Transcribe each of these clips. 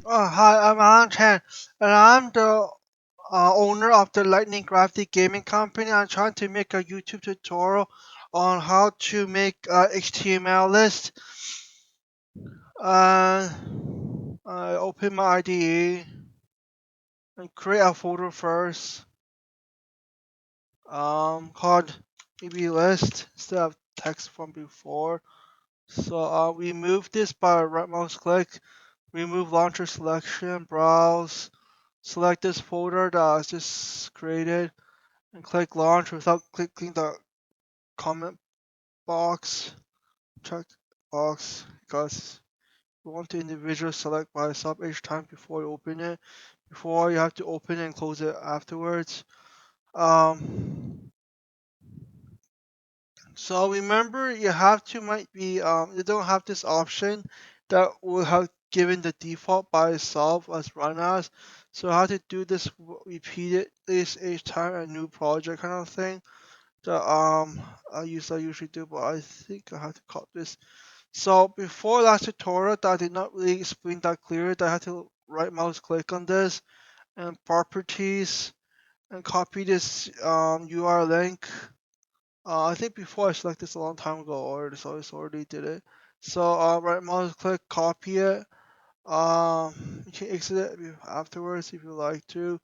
Hi, I'm Alan Chan, and I'm the owner of the Lightning Graphic Gaming Company. I'm trying to make a YouTube tutorial on how to make HTML list. Uh, I open my IDE and create a folder first, called maybe list instead of text from before. So remove this by right mouse click, remove launcher selection, browse, select this folder that I just created and click launch without clicking the comment box, check box, because you want to individually select by sub each time before you open it. Before you have to open it and close it afterwards. Um, so remember you have to might be you don't have this option that will have given the default by itself as run as. So how to do this repeated this each time a new project kind of thing. The I usually do, but I think I have to cut this. So before last tutorial, that I did not really explain that clearly. That I had to right mouse click on this and properties and copy this URL link. I think before I selected this a long time ago, or so I just already did it. So right mouse click, copy it. You can exit it afterwards if you like to.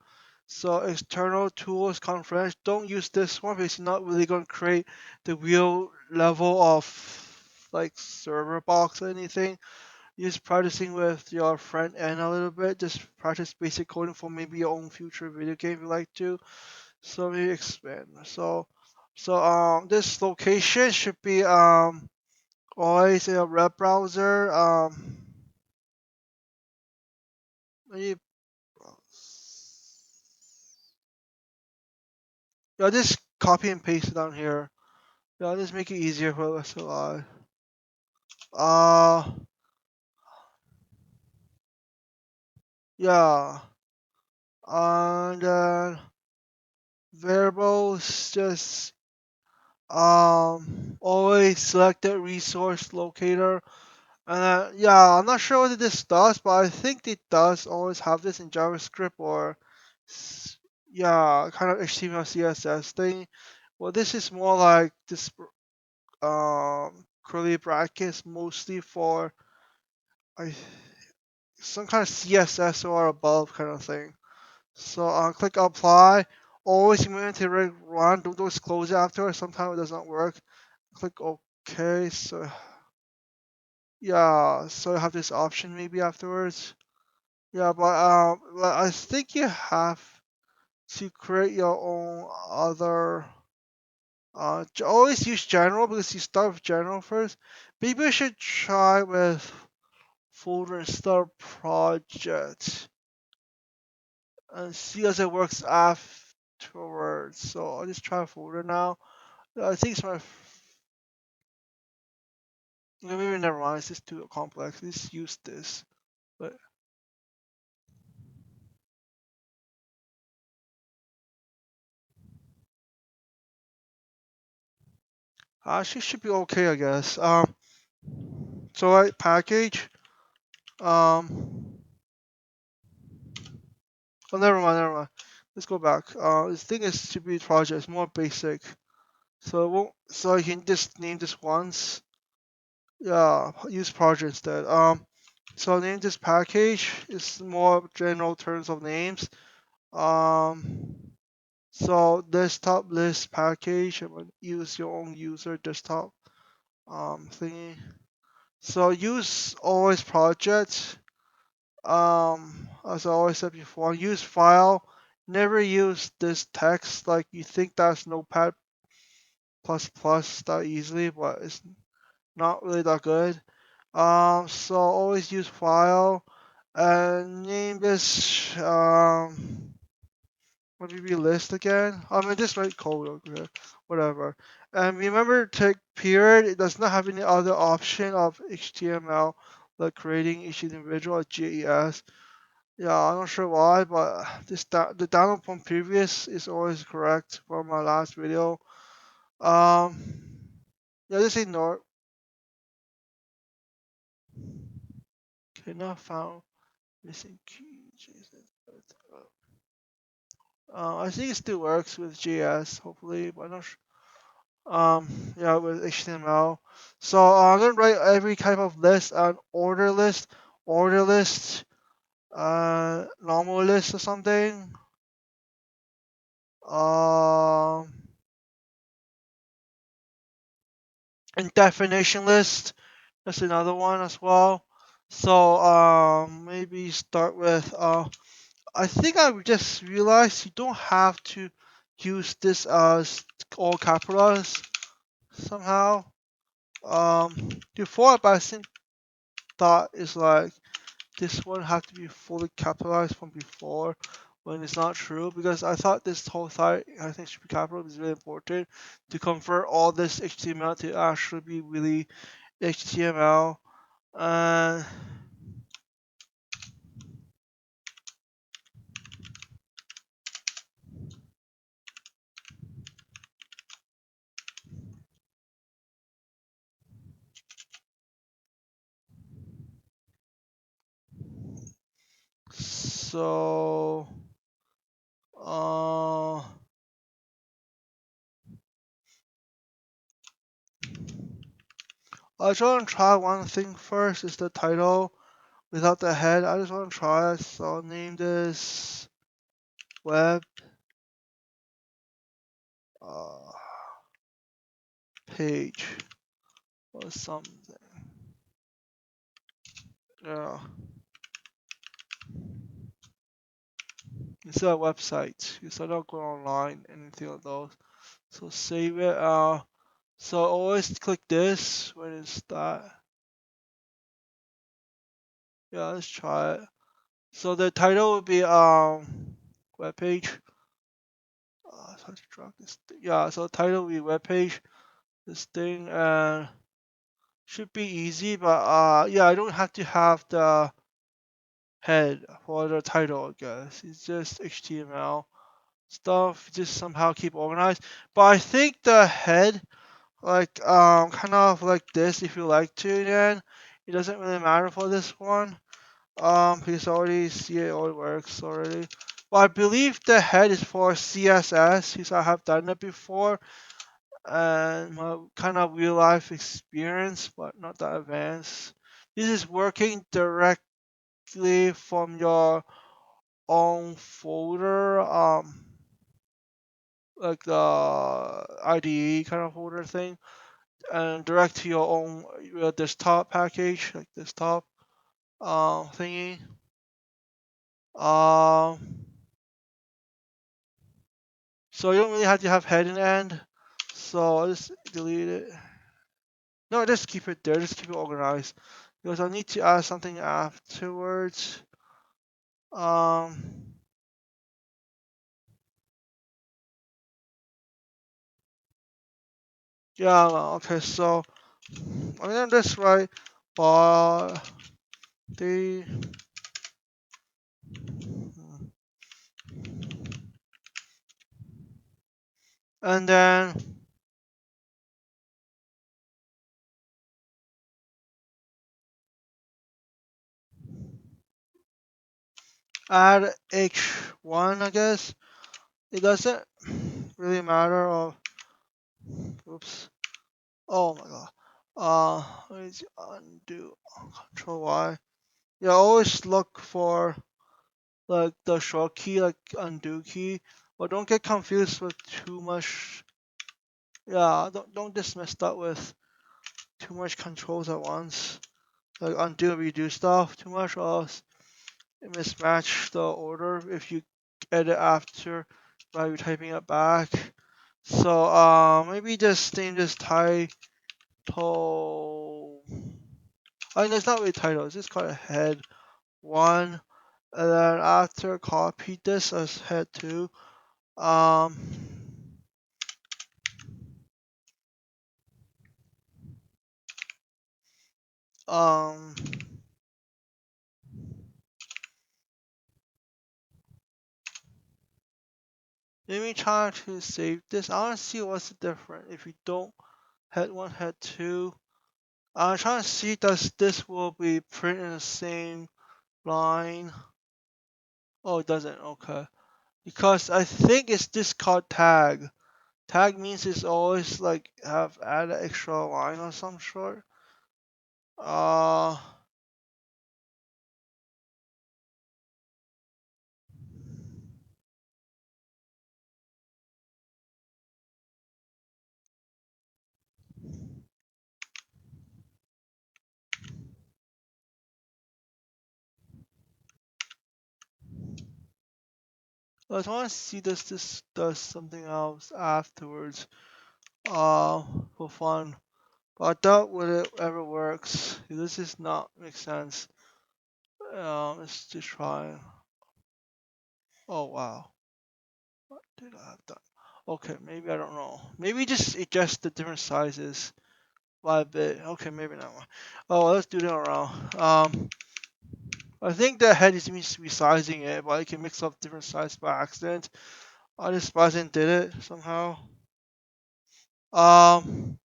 So external tools conference, don't use this one because you're not really going to create the real level of like server box or anything. Use practicing with your friend end a little bit. Just practice basic coding for maybe your own future video game if you like to. So maybe expand. So this location should be always in a web browser. Maybe yeah, just copy and paste it down here. Yeah, just make it easier for us to Uh, yeah, and variables just always select the resource locator, and yeah, I'm not sure what this does, but I think it does always have this in JavaScript or yeah, kind of HTML CSS thing. Well, this is more like this curly brackets mostly for I some kind of CSS or above kind of thing. So click apply. Always immediately run. Don't just close it after. Sometimes it does not work. Click OK. So yeah, so you have this option maybe afterwards. Yeah, but I think you have to create your own other. Always use general because you start with general first. Maybe you should try with folder and start project and see as it works afterwards. So I'll just try a folder now. I think it's my. Maybe never mind. It's just too complex. Let's use this. But actually should be okay, I guess. So right package. Um. Oh, never mind. Never mind. Let's go back. This thing is to be project. It's more basic. So it won't. So you can just name this once. Yeah. Use project instead. So name this package. It's more general terms of names. Um. So desktop list package, I'm gonna use your own user desktop thingy. So use always project. As I always said before, use file. Never use this text like you think that's Notepad plus plus that easily, but it's not really that good. So always use file and name this what would be list again? I mean, just write code, okay, whatever. And remember, take period. It does not have any other option of HTML, like creating each individual JES. Yeah, I'm not sure why, but the download from previous is always correct from my last video. Um, yeah, just ignore. Okay, not found. Missing key. Jesus. I think it still works with JS, hopefully, but I'm not sure. Yeah, with HTML. So I'm gonna write every type of list, an order list, normal list or something. Um, and definition list. That's another one as well. So maybe start with I think I just realized you don't have to use this as all capitals somehow. Before, but I think thought is like this one have to be fully capitalized from before when it's not true because I thought this whole site I think should be capital is really important to convert all this HTML to actually be really HTML. Uh, so uh, I just want to try one thing first is the title without the head. I just want to try it. So I'll name this web uh, page or something. Yeah. Instead of website, because I don't go online, anything like those. So save it. So always click this when it's that. Yeah, let's try it. So the title will be web page. So I have to drag this. Yeah, so the title will be web page. This thing should be easy, but yeah, I don't have to have the head for the title. I guess it's just HTML stuff. Just somehow keep organized. But I think the head like kind of like this if you like to then it doesn't really matter for this one because I already see it all works already, but I believe the head is for CSS because I have done it before and my kind of real life experience but not that advanced. This is working directly from your own folder, like the IDE kind of folder thing and direct to your own desktop package, like desktop thingy. Um, so you don't really have to have head and end. So I'll just delete it. No, just keep it there. Just keep it organized because I need to add something afterwards. Um, yeah. Okay. So I'm gonna just write body, and then add h1. I guess it doesn't really matter. Oops. Oh my god. Let me undo. Control Y. Yeah, always look for like the short key, like undo key, but don't get confused with too much. Yeah, don't dismiss that with too much controls at once. Like undo and redo stuff too much, or else it mismatch the order if you edit after by typing it back. So maybe just name this title. I mean, it's not really title. It's just called head one, and then after copy this as head two. Um, um, Let me try to save this. I want to see what's the difference if you don't head one, head two. I'm trying to see does this will be printed in the same line. Oh, it doesn't. Okay. Because I think it's this called tag. Tag means it's always like have add an extra line or some sort. Uh, I just want to see this does something else afterwards. For fun. But I doubt whether it ever works. This is not make sense. Let's just try. Oh wow, what did I have done? Okay, maybe I don't know. Maybe just adjust the different sizes by a bit. Okay, maybe not. Oh, let's do that around. I think the head is me resizing it, but I can mix up different sizes by accident. I just by accident did it somehow. Um,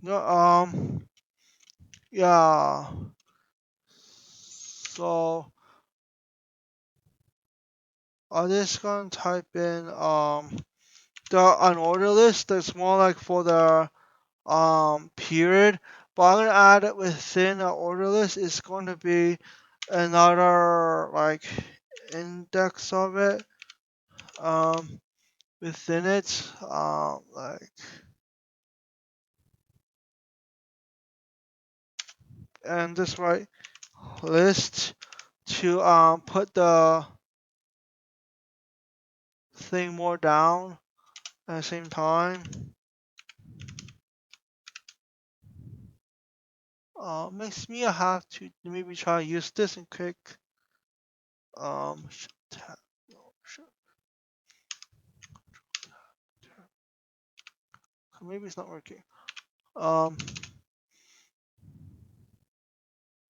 no, yeah. So I'm just gonna type in the unordered list. That's more like for the period. But I'm gonna add it within the order list. It's going to be another like index of it within it. Like and this right list to put the thing more down at the same time. Makes me have to maybe try to use this and click tab, no, maybe it's not working. Um,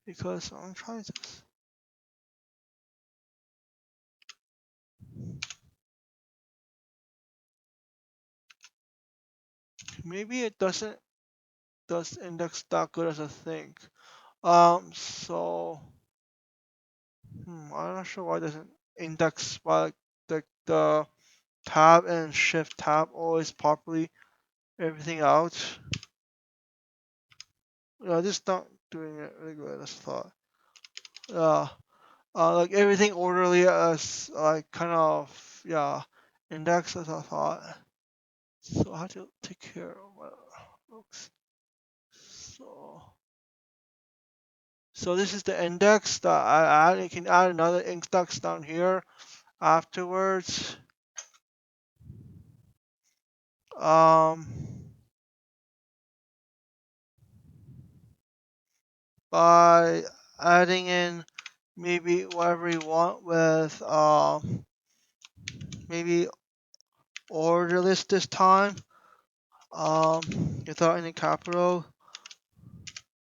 because I'm trying this. Maybe it does index that good as I think. So I'm not sure why it doesn't index by like the tab and shift tab always properly everything out. Yeah, just not doing it really good as I thought. Yeah, like everything orderly as like kind of yeah index as I thought. So I have to take care of my looks. So this is the index that I add. You can add another index down here afterwards. Um, by adding in maybe whatever you want with maybe order list this time. Without any capital.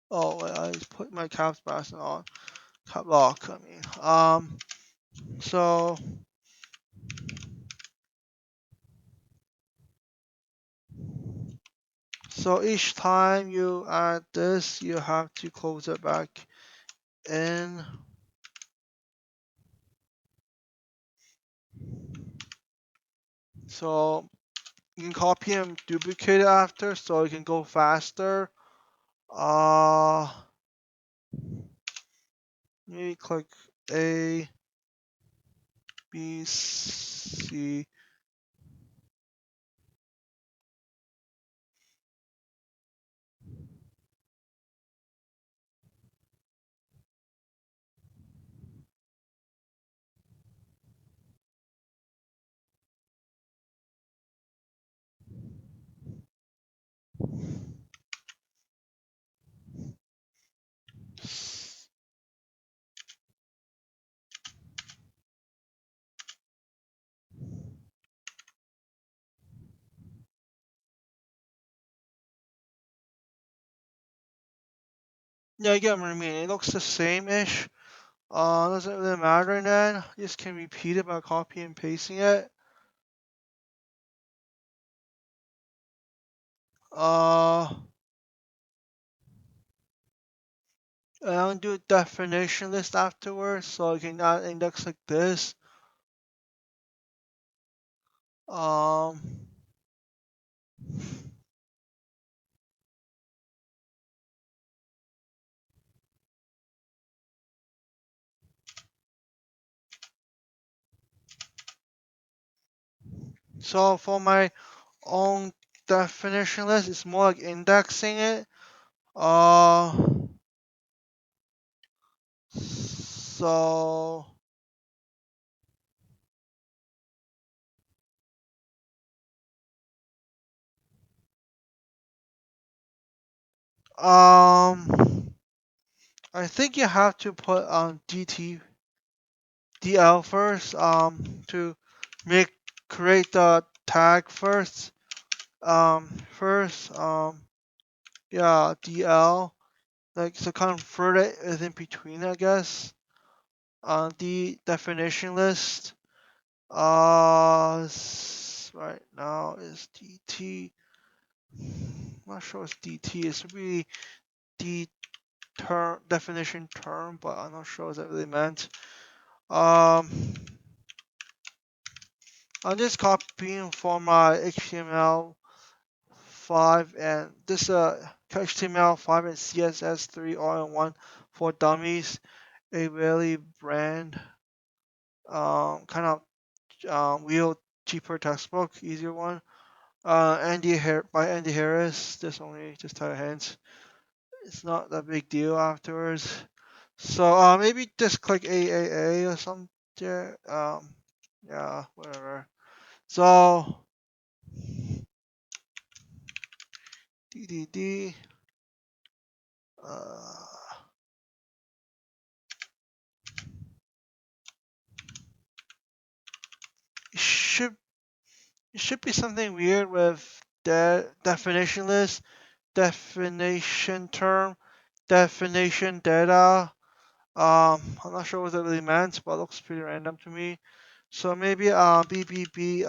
Oh, I just put my caps back on cap lock. I mean, so each time you add this, you have to close it back in. So you can copy and duplicate it after, so it can go faster. Uh, maybe click A, B, C. Yeah, I get what I mean. It looks the same-ish, Doesn't really matter then. Just can repeat it by copy and pasting it. Uh, and I'll do a definition list afterwards, so I can add index like this. Um, so for my own definition list, it's more like indexing it. Uh, so I think you have to put DL first to make create the tag first. First yeah, DL, like, so convert it within between, I guess. The definition list right now is DT. I'm not sure it's DT. It should be D term definition term, but I'm not sure what that really meant. Um, I'm just copying from my HTML5 and this HTML5 and CSS3 all in one for Dummies, a really brand kind of real cheaper textbook, easier one. By Andy Harris. This only just title hints. It's not that big deal afterwards. So maybe just click AAA or something. Yeah, whatever. So DDD. Uh, it should it should be something weird with the definition list, definition term, definition data. I'm not sure what that really meant, but it looks pretty random to me. So maybe BBB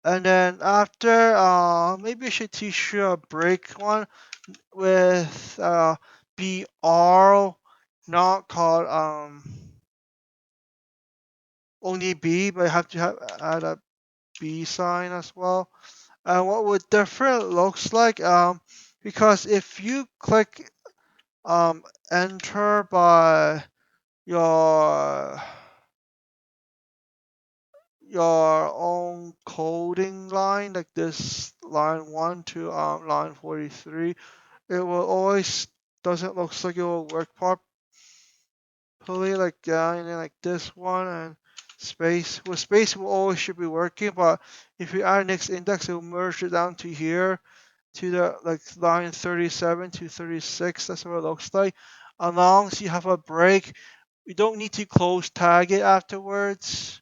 and then after maybe I should teach you a break one with BR, not called only B, but I have to add a B sign as well. And what would different looks like because if you click enter by your own coding line, like this line 1 to line 43, it will always doesn't look like it will work properly, like and then like this one and space. Well, space will always should be working, but if you add next index, it will merge it down to here to the like line 37 to 36. That's what it looks like. As long as you have a break, you don't need to close tag it afterwards.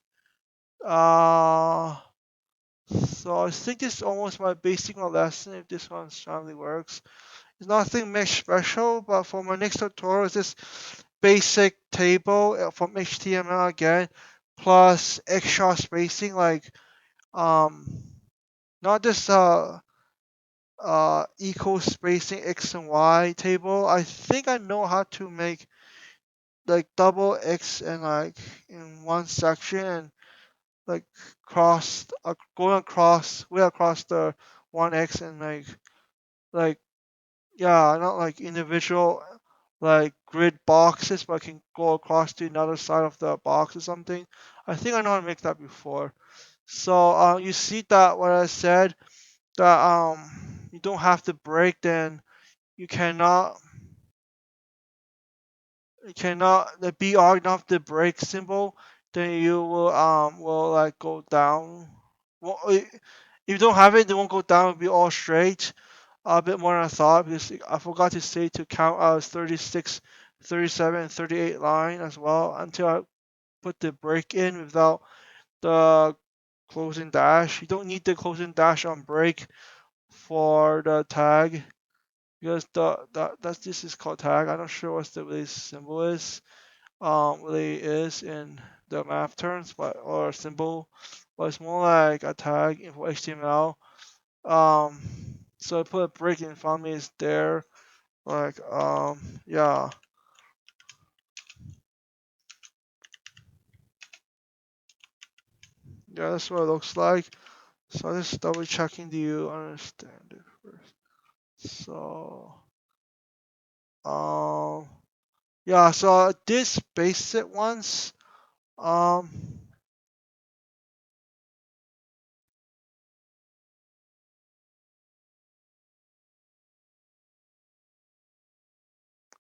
Uh, so I think this is almost my basic lesson if this one finally works. It's nothing much special, but for my next tutorial is this basic table from HTML again, plus extra spacing like um not just equal spacing X and Y table. I think I know how to make like double X and like in one section and like going across way across the one X and like yeah, not like individual like grid boxes, but I can go across to another side of the box or something. I think I know how to make that before. So you see that what I said that you don't have to break, then you cannot the BR not the break symbol, then you will like go down. Well, if you don't have it, they won't go down. It'll be all straight. A bit more than I thought because I forgot to say to count 36, 37, and 38 line as well until I put the break in without the closing dash. You don't need the closing dash on break for the tag because that's this is called tag. I'm not sure what the really symbol is. really is in the math terms, but or symbol, but it's more like a tag in for HTML. Um, so I put a break in front of me is there, like yeah, yeah, that's what it looks like. So I'm just double checking. Do you understand it first? So um, yeah, so I did space it once. Um,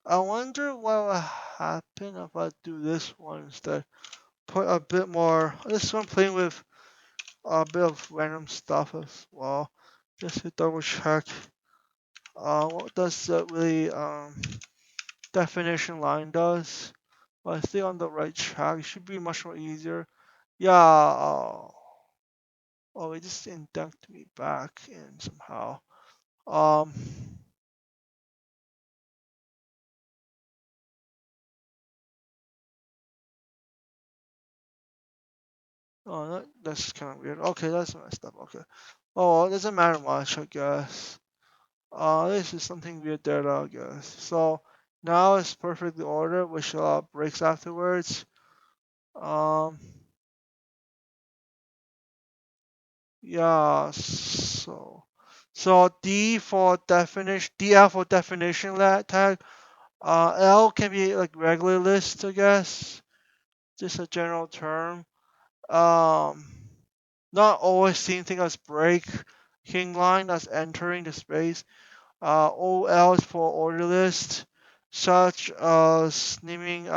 I wonder what will happen if I do this one instead. Put a bit more. This one playing with a bit of random stuff as well. Just to double check. What does the really definition line does? Well, I think on the right track. It should be much more easier. Yeah. Oh, it just induct me back in somehow. Um. Oh, that's kind of weird. Okay, that's messed up. Okay. Oh, well, it doesn't matter much, I guess. This is something weird there, I guess. So now it's perfectly ordered, which breaks afterwards. Um, yeah. So D for definition, DL for definition tag. L can be like regular list, I guess. Just a general term. Um, not always seen thing as breaking line as entering the space. OL is for order list, such as naming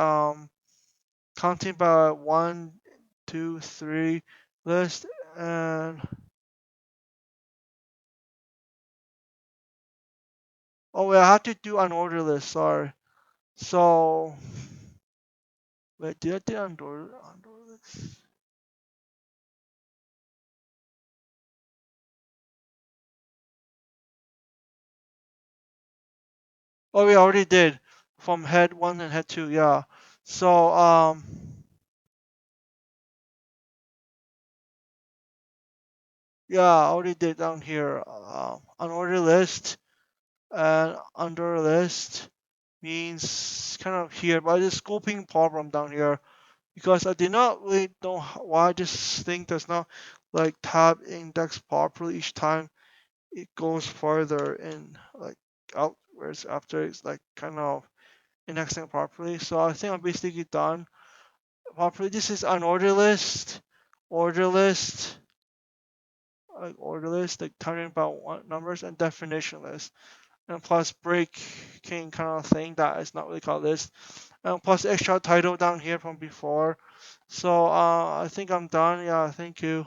counting by one, two, three list, and oh wait, I have to do an order list. Sorry. So wait, did I do an order list? Oh, we already did from head one and head two. Yeah. So yeah, I already did down here. An order list and under list means kind of here, but it's scoping problem down here because I did not really know why this thing does not like tab index properly each time it goes further in like outwards after it's like kind of indexing properly. So I think I'm basically done properly. This is an order list, order list, like talking about numbers and definition list. And plus breaking kind of thing that is not really called list. And plus extra title down here from before. So I think I'm done. Yeah, thank you.